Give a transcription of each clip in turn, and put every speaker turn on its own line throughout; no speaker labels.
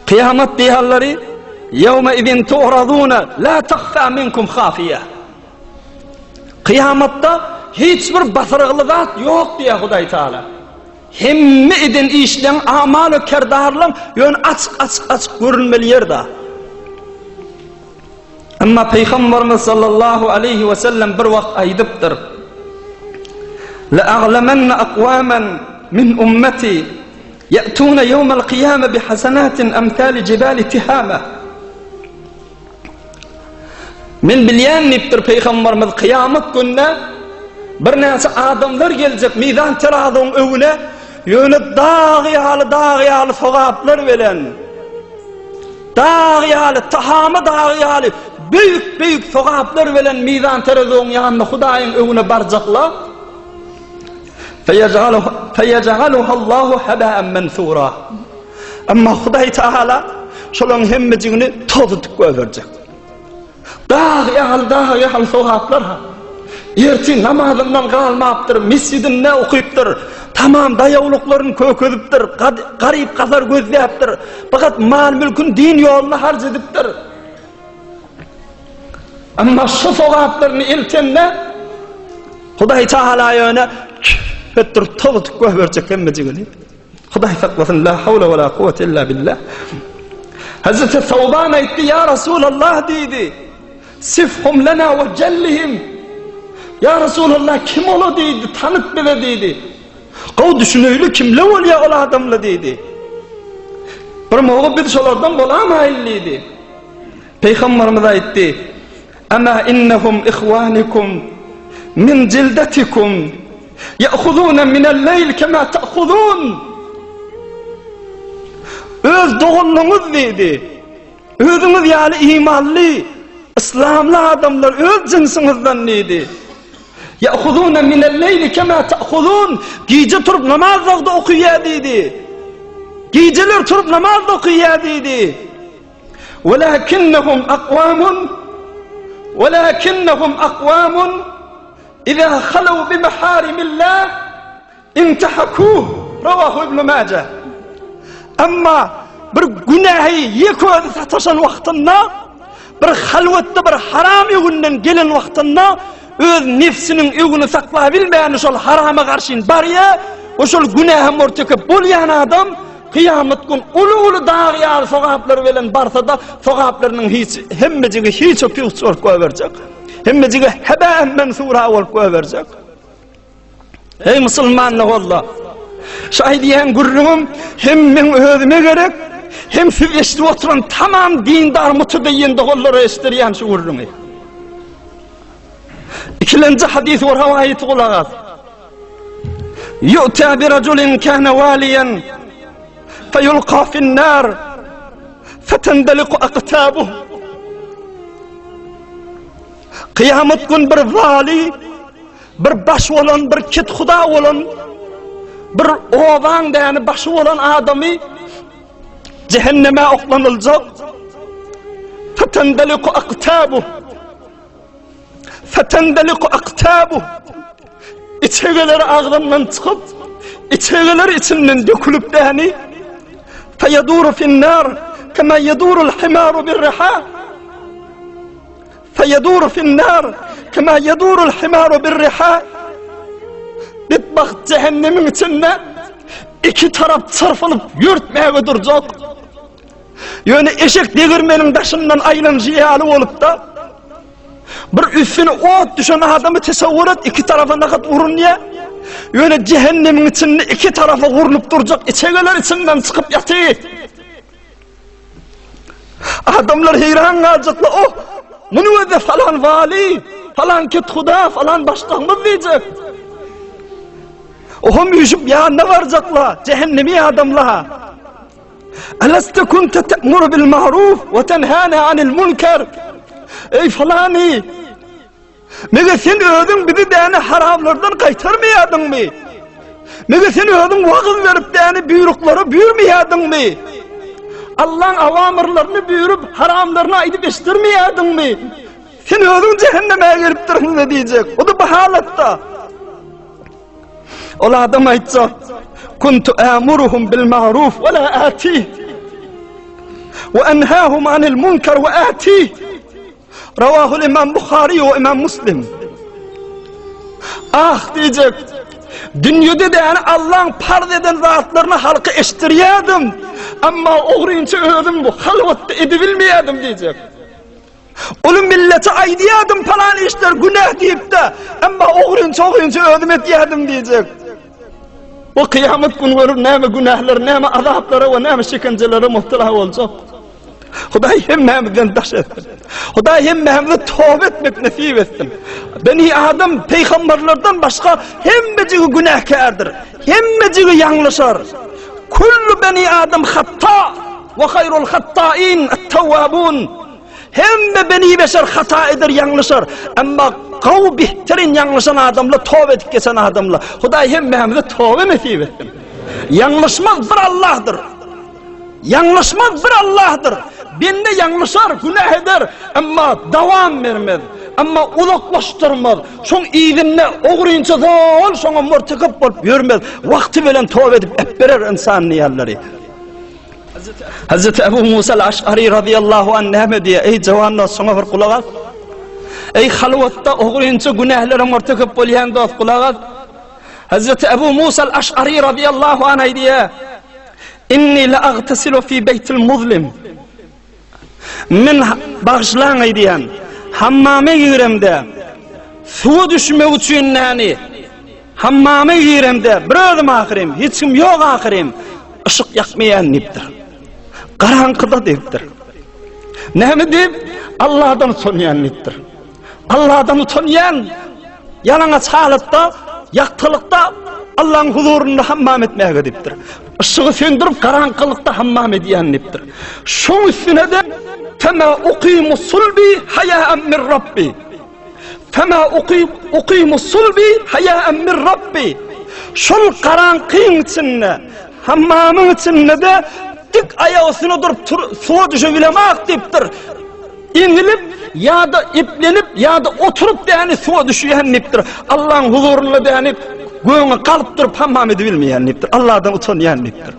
Kıyamet diýerleri yevme idin tu'raduna la takhfa minkum khafiya. Kıyamatda hiç bir basırıqlıgat yok diye Hudaý Taala. Hemme idin işlen amaly kerdarlaryň ýöne açyk görünmeli ýerde. Amma Peygamberimiz sallallahu aleyhi ve sellem bir wagt aýdypdyr. La a'lamanna aqwaman min ummati ya'tuna yawmal qiyamah bi hasanatin amsal jibal tihama. Men bilýän nipdir Peygamberimiz kıyamet gününe bir näçe adamlar geljek meydan terazynyň öňüne ýöne dağ-ýaly sogaplar bilen dağ-ýaly tahamy dağ-ýaly büyük sogaplar bilen meydan terazynyň ýanyna Hudaýyň öňüne barjaklar feyec'aluha Allahu haba'an mansura. Amma Hudaý Taala şolaryň hemmejigini tozutyp göberjek. Dağ-ýaly sogaplar ha. Erti namazından galmapdyr, mescidinde okuyupdyr, tamam daýawlyklaryny köködipdir, garyp gazar gözläpdir, fakat mal mülkün din ýoluna harjadipdir. Amma şu sogaplaryny iltende Hudaý Taala ýöne etdir tozutyp göberjek hemmejigini. Hudaý saklasyn, la hawla we la quwwete illa billah. Hazreti Thawban aýtdy, ya Rasulullah diýdi. Sifhum lana ve cellihim. Ya Resulallah kim ola deydi, tanıt bile deydi. Qaw düşünöýli kimle bolýar ol adamla deydi. Bir moğul bir şolardan bolamaylydy. Peygamberimiz aýtdy: "Ama innahum ihwanikum min jildatikum ya'khuduna min al-layl kama ta'khudun." Öz doğulluňyz deydi. Özüňiz ýaly imanly İslamly adamlar öz jinsiňizden deydi. Ya'khuduna min al-layl kama ta'khudun. Gece turup namaz okuýar deydi. Geceler turup namaz okuýar deydi. Walakinnahum aqwamun idha khalaw bi maharimillah intahakuh. Rawahu Ibn Majah. Amma bir günahy ýeközi sataşan wagtynda bir halwatda bir haram ýögünden gelen wagtynda öz nefsinin öňüni saklap bilmeýän şol harama garşy barya, oşol günaha mortekep bolýan adam kıyamet gün ulu dağ-ýaly sogaplar bilen barsa da sogaplarynyň hiç hemmejigi hiç opýuçor goýberjek. Hemmejigi haba'an mansura bolup goýberjek. Ey musulmanlar Allah. Şahidiyen gurrumum hem men özüme gerek hem siz eşitip oturan tamam dindar mutedeyyin dogullara eşitdirýän şu gurrumy. İkilenci hadis var havayet kulağız. Yu'ta bi raculin kana waliyan fayulqa fi'n nar fatandaliqu aqtabuh. Kıyamet gün bir vali, bir baş olan, bir kit huda olan, bir ovan däni başı olan adamy cehenneme oklanıljak. Fatandaliqu aqtabuh. Fatandaliqu aqtabuh. İçegeleri ağzından çıkıp, içegeler içinden dökülüp däni feyaduru fi'n nar kema yadurul himaru bir-riha. Feyaduru fi'n nar kema yadurul himaru bir-riha. Bitbaq cehennemin içinde iki taraf çarpılıp yürütmeye duracak. Yani eşek degirmenin başından aylanjıyalı olup da bir üstüne ot düşen adamı tesavvur et, iki tarafa nakat vurun ya. Yani cehennemin içinde iki tarafa vurunup duracak, içegeler içinden çıkıp yatıyor. Adamlar heyran kalacaklar, oh bunu öde falan vali, falan kit huda, falan başkanımız diyecek. Ohum yüzüp ya ne varacaklar cehennemi adamlar. Alasta kunta te'muru bil ma'ruf ve tenhana anil munkar. Ey falani, mege sen ödün bizi däni haramlardan kaytarmayadın mı? Mege sen ödün vagız verip däni buyrukları buyurmayadın mı? Allah'ın avamirlerini buyurup haramlarını aydıp estirmeyadın mı? Sen ödün cehenneme gelip durun diyecek. O da bu halatta. Ola adam aytsa kuntu amuruhum bil ma'ruf ve la atih. وأنهاهم عن المنكر وآتيه. رواه الإمام Bukhari ve İmam Müslim. Ah diyecek, dünyada da yani Allah'ın farz eden zatlarını halka eşittiriyordum. Ama oğruyunca öldüm bu, halvatta edebilmiyordum diyecek. Onun millete aydiyordum falan işler günah deyip de, ama oğruyunca öldüm etiyordum diyecek. O kıyamet günü görür neyme günahlar, neyme azaplara ve neyme şikencelere muhtela olacak. Huday hemmemizden taş etsin. Huday hemmemizden tövbe etmek nasip etsin. Beni Adam peygamberlerden başka hemmeciği günahkardır. Hemmeciği yanlışar. Kullu beni Adam hatta ve hayrul hatta'in et-tevvabun. Hemme beni beşer hata eder, yanlışar. Ama kav bihterin yanlışan adamla, tövbe edip geçen adamla. Huday hemmemizden tövbe nasip etsin. Yanlışmaz bir Allah'dır. Yanlışmaz bir Allah'dır. Bende yanlışar, günah eder ama devam vermez. Ama uzaklaştırmaz. Şon izinle oğruyunca zor, şona murtakip bolup yürmez. Vakti bilen tövbe edip hep verer insan niyalleri. Hazreti Ebu Musa al-Ash'ari radıyallahu anh ne diye, ey cavanlar sana bir kulak al. Ey halvatta oğruyunca günahlara murtakip bolayan dost kulak al. Hazreti Ebu Musa al-Ash'ari radıyallahu anh diye, İnni la agtasilu fi beytil muzlim. Min bağışlan diyen hammame giremde suya düşme üçün nani hammame giremde bir ödüm ahirim hiç kim yok ahirim ışık yakmayan niptir, karanlıkta deyiptir. Ne deyip? Allah'tan utanyan niptir. Allah'tan utanyan yalana çağlıkta yaktılıkta Allah'ın huzurunda hammam etmeye gidiptir. Işığı söndürüp karanlıkta hammam ediyen niptir. Şunun üstüne de فَمَا اُقِيمُ الصُّلْبِ حَيَاءً مِنْ رَبِّ فَمَا اُقِيمُ الصُّلْبِ حَيَاءً مِنْ رَبِّ. Şol karanlığın içinde, hammamın içinde de dik ayağısını durup suya düşebilemek deyiptir. İnilip ya da iplenip ya da oturup yani suya düşüyen niptir. Allah'ın huzurunda da yani göğüne kalıp durup hammam edebilmeyen niptir. Allah'dan utanyan niptir.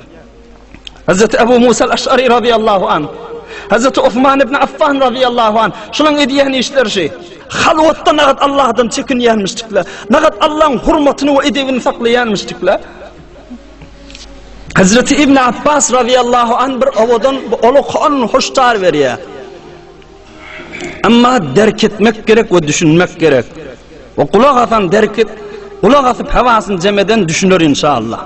Hazreti Ebu Musa al-Ash'ari radıyallahu anh, Hazreti Osman ibn Affan radıyallahu anh, şunun ediyen işler şey. Halvatta nağat Allah'tan çekinyenmiştikler. Nağat Allah'ın hurmatını ve edebini saklayanmıştikler. Hazreti İbn Abbas radıyallahu anh bir avadan oluğun hoştar veriyor. Ama derk etmek gerek ve düşünmek gerek. Ve kulak atan derk et, kulak atıp havasını cemeden düşünür inşallah.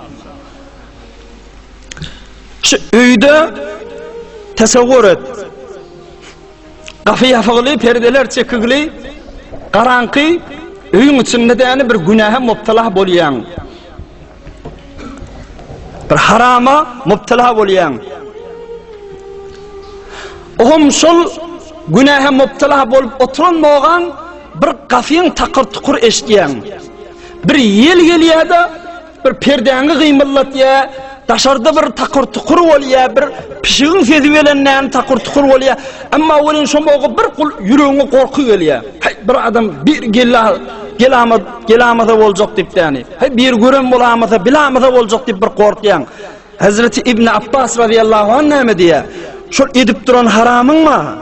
Şu öyde tasavvur et. Kapı yapılı, perdeler çekikli, karanlık, öyün içinde de yani bir günaha mubtala bolayan, bir harama mubtala bolayan. Oğum şol günaha mubtala bolup oturulmagan bir kafiyın takır tukur eşkiyen, bir yel geliyada bir perdeni kıymıllat ya, dışarıda bir takır tukur ol ya, bir pişiğin sezi velenleyen takır tukur ol ya, ama olin şomoğu bir kul yüreğine korku gel ya. Bir adam bir gelamada olacak deyip yani, bir gören olamada bilamada olacak deyip bir korkuyan. Hazreti İbn Abbas radıyallahu anh ne diye, şol edip duran haramın mı?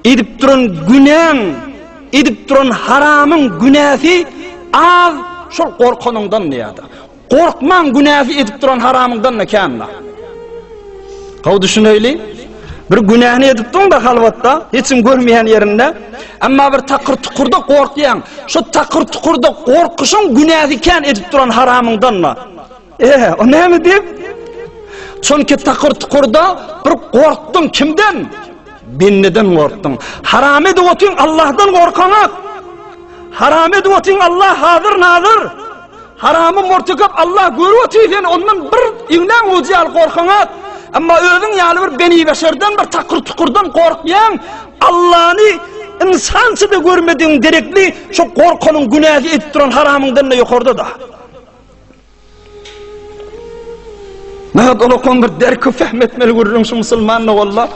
Edip duran günahın, edip duran haramın günahı az şol korkunundan neyada. Korkman günahı edip duran haramından ne kanla? Kav düşün öyle. Bir günahını edip durun da halvatta, hiçim görmeyen yerinde. Ama bir takır tukurda korkuyan, şu takır tukurda korkuşun günahı kan edip duran haramından mı? O ne mi deyip? Çünkü takır tukurda bir korktun kimden? Binniden korktun. Haram ediyotun Allah'tan korkanak. Haram ediyotun Allah hadır nadır. Haramı murtakip Allah görüyotuyken ondan bir iğnen ucuyal korkanak. Ama özün yani bir beni beşerden bir takır tukurdan korkmayan Allah'ını insansı da görmediğin direkli şu korkunun günahı edip duran haramından da yukarıda da. Nahat onu bir derki fehmetmeli görürüm şu Müslümanla valla.